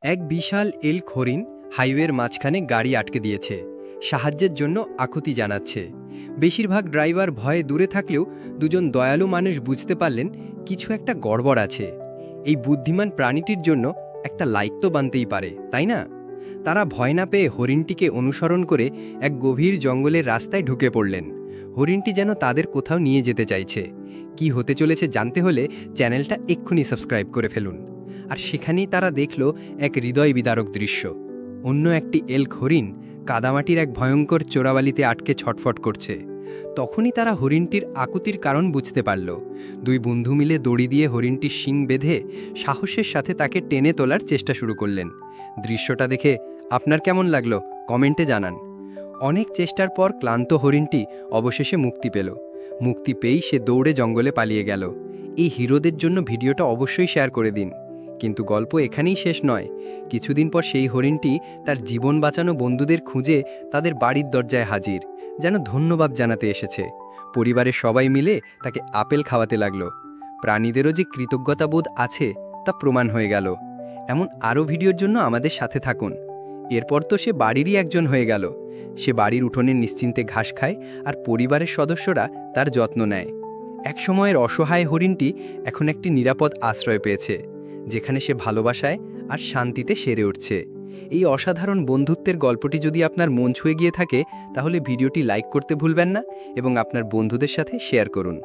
এক বিশাল এল্ক হরিণ হাইওয়ের মাঝখানে গাড়ি আটকে দিয়েছে। সাহায্যের জন্য আকুতি জানাচ্ছে। বেশিরভাগ ড্রাইভার ভয়ে দূরে থাকলেও দুজন দয়ালু মানুষ বুঝতে পারলেন কিছু একটা গড়বড় আছে। এই বুদ্ধিমান প্রাণীটির জন্য একটা লাইক তো বানতেই পারে, তাই না? তারা ভয় না পেয়ে হরিণটিকে অনুসরণ করে এক গভীর জঙ্গলের রাস্তায় ঢুকে পড়লেন। হরিণটি যেন তাদের কোথাও নিয়ে যেতে চাইছে। কি হতে চলেছে জানতে হলে চ্যানেলটা এক্ষুনি সাবস্ক্রাইব করে ফেলুন। আর সেখানেই তারা দেখল এক হৃদয় বিদারক দৃশ্য। অন্য একটি এল্ক হরিণ কাদামাটির এক ভয়ঙ্কর চোরাবালিতে আটকে ছটফট করছে। তখনই তারা হরিণটির আকুতির কারণ বুঝতে পারল। দুই বন্ধু মিলে দড়ি দিয়ে হরিণটির শিং বেঁধে সাহসের সাথে তাকে টেনে তোলার চেষ্টা শুরু করলেন। দৃশ্যটা দেখে আপনার কেমন লাগলো কমেন্টে জানান। অনেক চেষ্টার পর ক্লান্ত হরিণটি অবশেষে মুক্তি পেল। মুক্তি পেয়েই সে দৌড়ে জঙ্গলে পালিয়ে গেল। এই হিরোদের জন্য ভিডিওটা অবশ্যই শেয়ার করে দিন। কিন্তু গল্প এখানেই শেষ নয়। কিছুদিন পর সেই হরিণটি তার জীবন বাঁচানো বন্ধুদের খুঁজে তাদের বাড়ির দরজায় হাজির, যেন ধন্যবাদ জানাতে এসেছে। পরিবারের সবাই মিলে তাকে আপেল খাওয়াতে লাগলো। প্রাণীদেরও যে কৃতজ্ঞতাবোধ আছে তা প্রমাণ হয়ে গেল। এমন আরও ভিডিওর জন্য আমাদের সাথে থাকুন। এরপর তো সে বাড়িরই একজন হয়ে গেল। সে বাড়ির উঠোনে নিশ্চিন্তে ঘাস খায় আর পরিবারের সদস্যরা তার যত্ন নেয়। এক সময়ের অসহায় হরিণটি এখন একটি নিরাপদ আশ্রয় পেয়েছে, যেখানে সে ভালোবাসায় আর শান্তিতে সেরে উঠছে। এই অসাধারণ বন্ধুত্বের গল্পটি যদি আপনার মন ছুঁয়ে গিয়ে থাকে, তাহলে ভিডিওটি লাইক করতে ভুলবেন না এবং আপনার বন্ধুদের সাথে শেয়ার করুন।